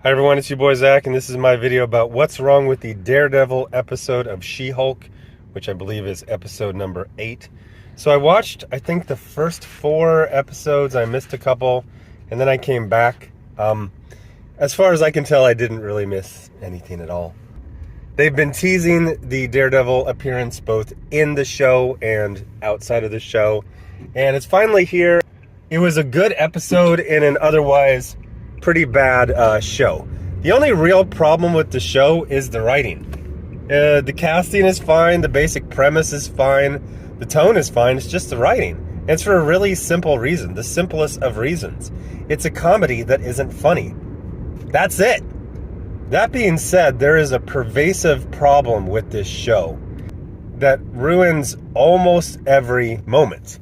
Hi everyone, it's your boy Zach, and this is my video about what's wrong with the Daredevil episode of She-Hulk, which I believe is episode number 8. So I watched, I think, the first 4 episodes. I missed a couple, and then I came back. As far as I can tell, I didn't really miss anything at all. They've been teasing the Daredevil appearance both in the show and outside of the show, and it's finally here. It was a good episode in an otherwise pretty bad show. The only real problem with the show is the writing. The casting is fine, the basic premise is fine, the tone is fine, it's just the writing. And it's for a really simple reason, the simplest of reasons. It's a comedy that isn't funny. That's it. That being said, there is a pervasive problem with this show that ruins almost every moment,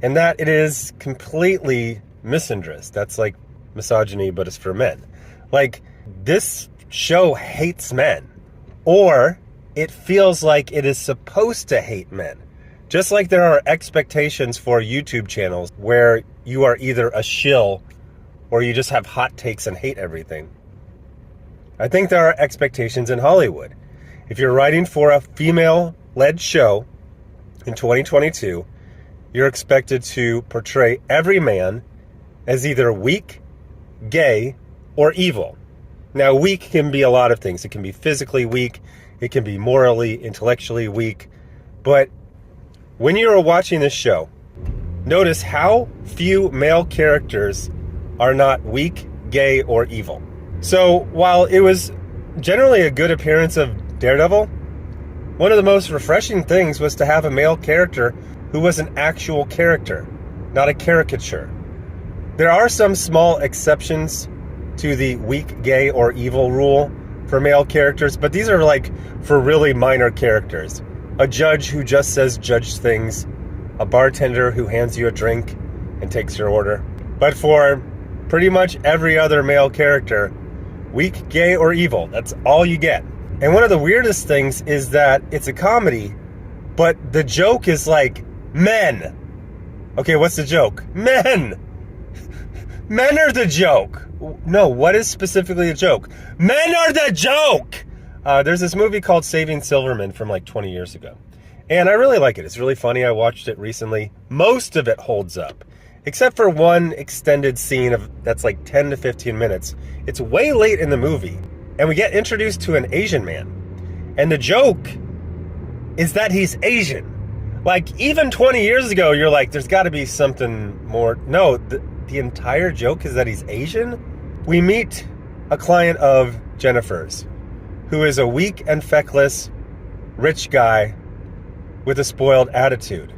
and that it is completely misandrist. That's like misogyny, but it's for men. Like, this show hates men, or it feels like it is supposed to hate men. Just like there are expectations for YouTube channels where you are either a shill or you just have hot takes and hate everything. I think there are expectations in Hollywood. If you're writing for a female-led show in 2022, you're expected to portray every man as either weak, gay, or evil. Now, weak can be a lot of things. It can be physically weak, it can be morally, intellectually weak, but when you are watching this show, notice how few male characters are not weak, gay, or evil. So, while it was generally a good appearance of Daredevil, one of the most refreshing things was to have a male character who was an actual character, not a caricature. There are some small exceptions to the weak, gay, or evil rule for male characters, but these are like for really minor characters. A judge who just says judge things, a bartender who hands you a drink and takes your order. But for pretty much every other male character, weak, gay, or evil, that's all you get. And one of the weirdest things is that it's a comedy, but the joke is like, men. Okay, what's the joke? Men! Men are the joke. No, what is specifically the joke? Men are the joke! There's this movie called Saving Silverman from like 20 years ago. And I really like it. It's really funny. I watched it recently. Most of it holds up, except for one extended scene that's like 10 to 15 minutes. It's way late in the movie, and we get introduced to an Asian man. And the joke is that he's Asian. Like, even 20 years ago, you're like, there's got to be something more. No, the entire joke is that he's Asian. We meet a client of Jennifer's, who is a weak and feckless rich guy with a spoiled attitude.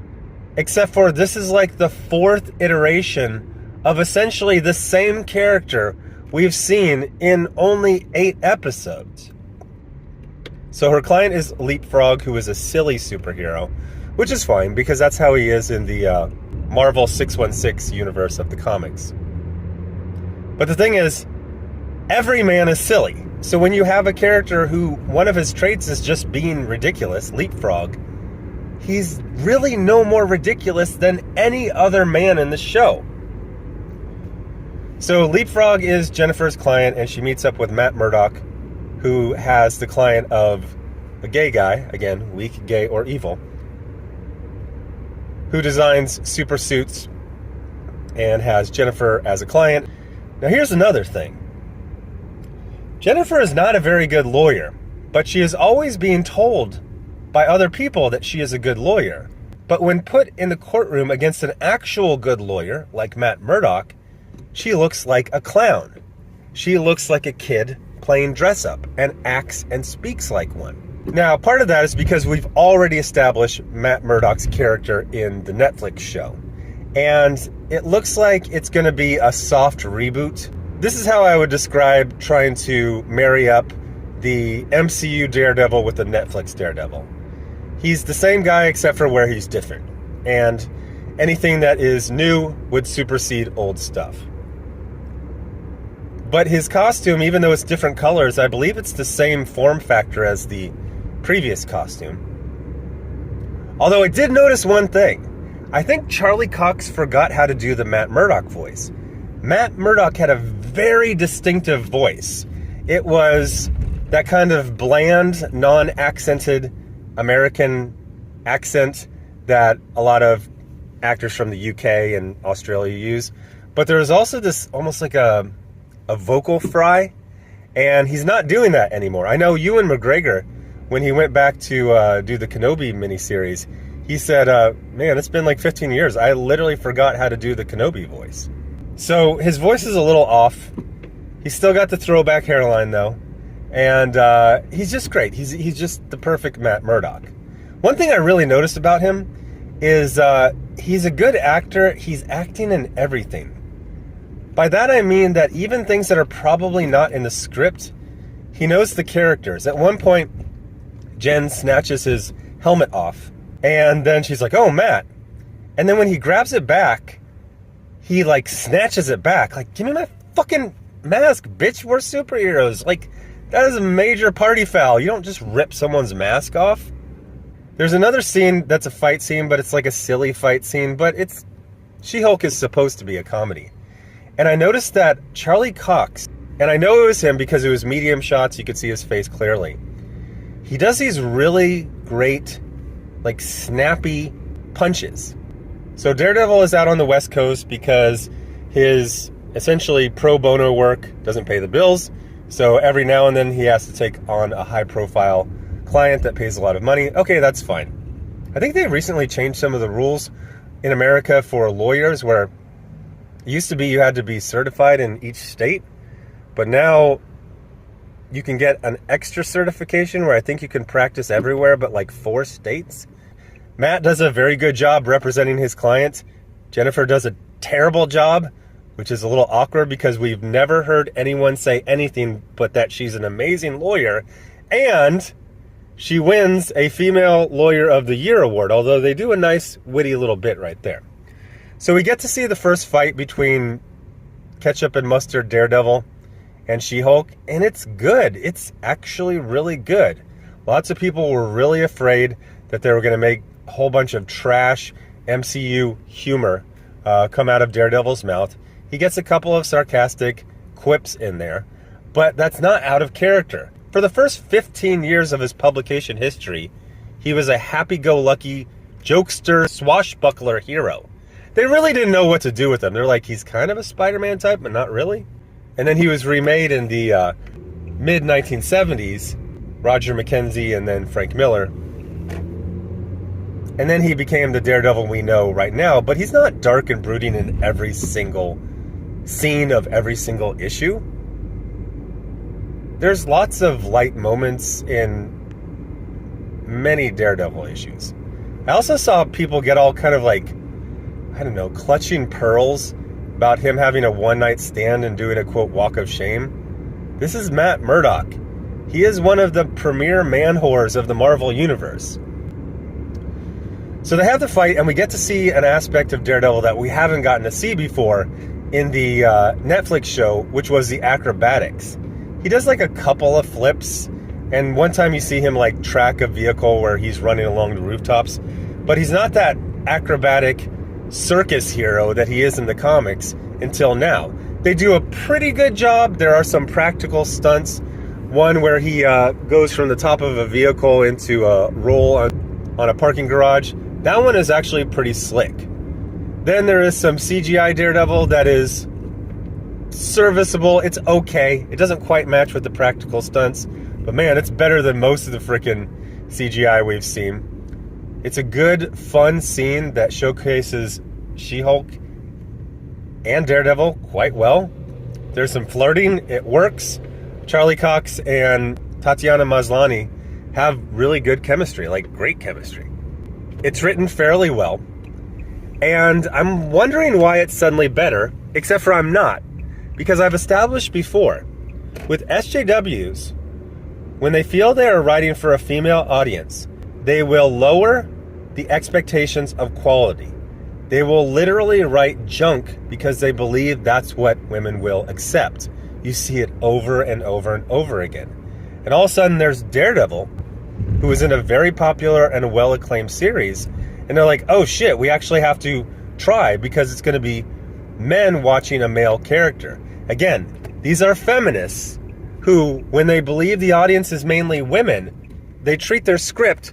Except for this is like the 4th iteration of essentially the same character we've seen in only 8 episodes. So her client is Leapfrog, who is a silly superhero, which is fine because that's how he is in the Marvel 616 universe of the comics. But the thing is, every man is silly. So when you have a character who one of his traits is just being ridiculous, Leapfrog, he's really no more ridiculous than any other man in the show. So Leapfrog is Jennifer's client, and she meets up with Matt Murdock, who has the client of a gay guy, again, weak, gay, or evil, who designs super suits and has Jennifer as a client. Now here's another thing. Jennifer is not a very good lawyer, but she is always being told by other people that she is a good lawyer. But when put in the courtroom against an actual good lawyer, like Matt Murdock, she looks like a clown. She looks like a kid playing dress up and acts and speaks like one. Now, part of that is because we've already established Matt Murdock's character in the Netflix show. And it looks like it's going to be a soft reboot. This is how I would describe trying to marry up the MCU Daredevil with the Netflix Daredevil. He's the same guy except for where he's different. And anything that is new would supersede old stuff. But his costume, even though it's different colors, I believe it's the same form factor as the previous costume. Although I did notice one thing. I think Charlie Cox forgot how to do the Matt Murdock voice. Matt Murdock had a very distinctive voice. It was that kind of bland, non-accented American accent that a lot of actors from the UK and Australia use. But there was also this almost like a vocal fry, and he's not doing that anymore. I know Ewan McGregor, when he went back to do the Kenobi miniseries, he said, man, it's been like 15 years. I literally forgot how to do the Kenobi voice. So his voice is a little off. He's still got the throwback hairline, though. And he's just great. He's just the perfect Matt Murdock. One thing I really noticed about him is he's a good actor. He's acting in everything. By that I mean that even things that are probably not in the script, he knows the characters. At one point, Jen snatches his helmet off, and then she's like, "Oh, Matt." And then when he grabs it back, he like snatches it back. Like, give me my fucking mask, bitch. We're superheroes. Like, that is a major party foul. You don't just rip someone's mask off. There's another scene that's a fight scene, but it's like a silly fight scene, but it's She-Hulk is supposed to be a comedy. And I noticed that Charlie Cox, and I know it was him because it was medium shots, you could see his face clearly. He does these really great, like, snappy punches. So Daredevil is out on the West Coast because his essentially pro bono work doesn't pay the bills. So every now and then he has to take on a high-profile client that pays a lot of money. Okay, that's fine. I think they recently changed some of the rules in America for lawyers, where it used to be you had to be certified in each state, but now you can get an extra certification where I think you can practice everywhere but like 4 states. Matt does a very good job representing his clients. Jennifer does a terrible job, which is a little awkward because we've never heard anyone say anything but that she's an amazing lawyer, and she wins a Female Lawyer of the Year award, although they do a nice, witty little bit right there. So we get to see the first fight between Ketchup and Mustard Daredevil and She-Hulk, and it's good. It's actually really good. Lots of people were really afraid that they were going to make a whole bunch of trash MCU humor come out of Daredevil's mouth. He gets a couple of sarcastic quips in there, but that's not out of character. For the first 15 years of his publication history, he was a happy-go-lucky, jokester, swashbuckler hero. They really didn't know what to do with him. They're like, he's kind of a Spider-Man type, but not really. And then he was remade in the mid-1970s, Roger McKenzie and then Frank Miller. And then he became the Daredevil we know right now, but he's not dark and brooding in every single scene of every single issue. There's lots of light moments in many Daredevil issues. I also saw people get all kind of like, I don't know, clutching pearls about him having a one-night stand and doing a, quote, walk of shame. This is Matt Murdock. He is one of the premier man-whores of the Marvel Universe. So they have the fight, and we get to see an aspect of Daredevil that we haven't gotten to see before in the Netflix show, which was the acrobatics. He does like a couple of flips, and one time you see him like track a vehicle where he's running along the rooftops, but he's not that acrobatic circus hero that he is in the comics until now. They do a pretty good job. There are some practical stunts. One where he goes from the top of a vehicle into a roll on a parking garage. That one is actually pretty slick. Then there is some CGI Daredevil that is serviceable. It's okay. It doesn't quite match with the practical stunts, but man, it's better than most of the freaking CGI we've seen. It's a good, fun scene that showcases She-Hulk and Daredevil quite well. There's some flirting. It works. Charlie Cox and Tatiana Maslany have really good chemistry, like great chemistry. It's written fairly well, and I'm wondering why it's suddenly better, except for I'm not, because I've established before, with SJWs, when they feel they are writing for a female audience, they will lower the expectations of quality. They will literally write junk because they believe that's what women will accept. You see it over and over and over again. And all of a sudden there's Daredevil, who is in a very popular and well-acclaimed series, and they're like, oh shit, we actually have to try because it's going to be men watching a male character. Again, these are feminists who, when they believe the audience is mainly women, they treat their script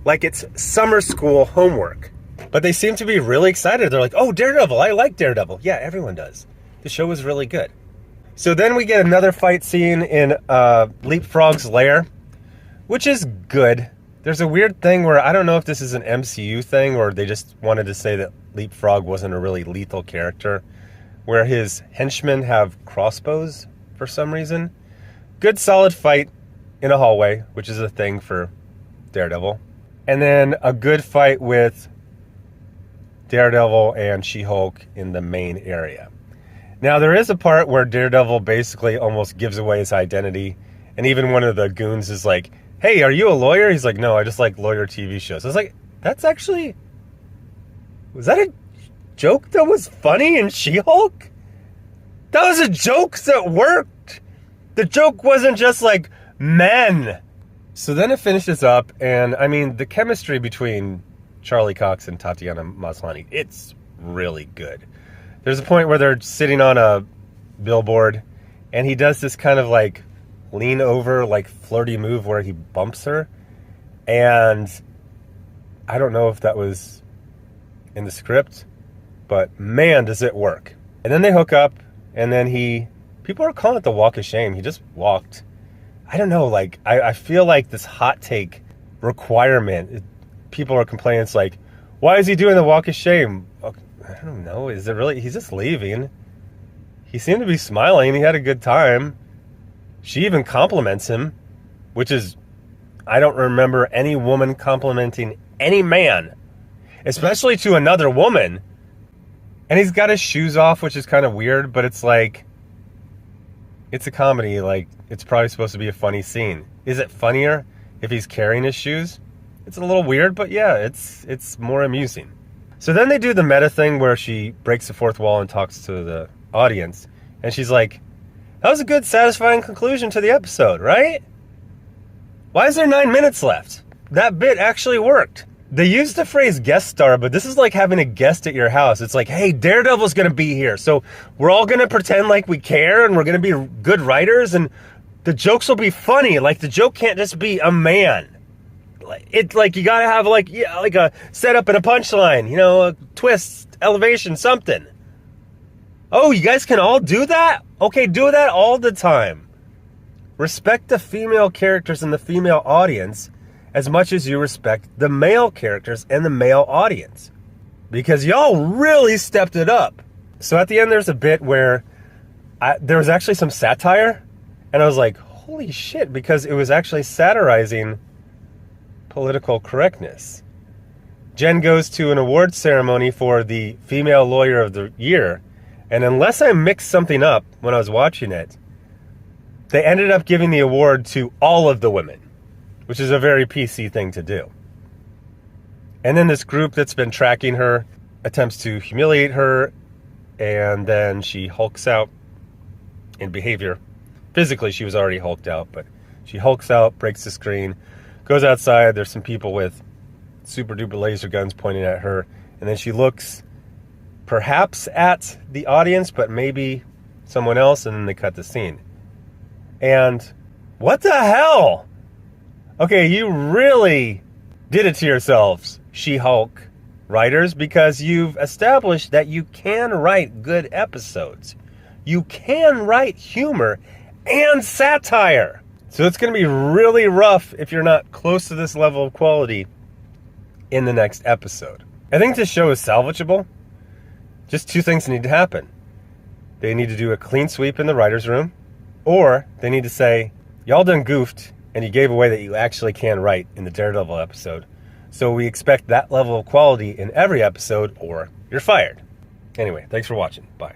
like it's summer school homework. But they seem to be really excited. They're like, oh, Daredevil, I like Daredevil. Yeah, everyone does. The show was really good. So then we get another fight scene in Leapfrog's lair, which is good. There's a weird thing where I don't know if this is an MCU thing or they just wanted to say that Leapfrog wasn't a really lethal character, where his henchmen have crossbows for some reason. Good solid fight in a hallway, which is a thing for Daredevil. And then a good fight with Daredevil and She-Hulk in the main area. Now, there is a part where Daredevil basically almost gives away his identity, and even one of the goons is like, hey, are you a lawyer? He's like, no, I just like lawyer TV shows. I was like, that's actually... was that a joke that was funny in She-Hulk? That was a joke that worked. The joke wasn't just like, men. So then it finishes up, and I mean, the chemistry between Charlie Cox and Tatiana Maslany, it's really good. There's a point where they're sitting on a billboard, and he does this kind of like lean over, like flirty move where he bumps her. And I don't know if that was in the script, but man, does it work. And then they hook up, and then people are calling it the walk of shame. He just walked. I don't know, like, I feel like this hot take requirement, people are complaining, it's like, why is he doing the walk of shame? I don't know, is it really, he's just leaving. He seemed to be smiling, he had a good time. She even compliments him, which is, I don't remember any woman complimenting any man, especially to another woman. And he's got his shoes off, which is kind of weird, but it's like, it's a comedy, like, it's probably supposed to be a funny scene. Is it funnier if he's carrying his shoes? It's a little weird, but yeah, it's more amusing. So then they do the meta thing where she breaks the fourth wall and talks to the audience. And she's like, that was a good, satisfying conclusion to the episode, right? Why is there 9 minutes left? That bit actually worked. They used the phrase guest star, but this is like having a guest at your house. It's like, hey, Daredevil's going to be here. So we're all going to pretend like we care and we're going to be good writers and the jokes will be funny. Like the joke can't just be a man. It's like you got to have like a setup and a punchline, you know, a twist, elevation, something. Oh, you guys can all do that? Okay, do that all the time. Respect the female characters and the female audience as much as you respect the male characters and the male audience. Because y'all really stepped it up. So at the end, there's a bit where there was actually some satire. And I was like, holy shit, because it was actually satirizing political correctness. Jen goes to an awards ceremony for the Female Lawyer of the Year. And unless I mixed something up when I was watching it, they ended up giving the award to all of the women, which is a very PC thing to do. And then this group that's been tracking her attempts to humiliate her, and then she hulks out in behavior. Physically, she was already hulked out, but she hulks out, breaks the screen, goes outside. There's some people with super duper laser guns pointing at her, and then she looks perhaps at the audience, but maybe someone else, and then they cut the scene. And what the hell? Okay, you really did it to yourselves, She-Hulk writers, because you've established that you can write good episodes. You can write humor and satire. So it's going to be really rough if you're not close to this level of quality in the next episode. I think this show is salvageable. Just two things need to happen. They need to do a clean sweep in the writer's room, or they need to say, y'all done goofed, and you gave away that you actually can write in the Daredevil episode. So we expect that level of quality in every episode, or you're fired. Anyway, thanks for watching. Bye.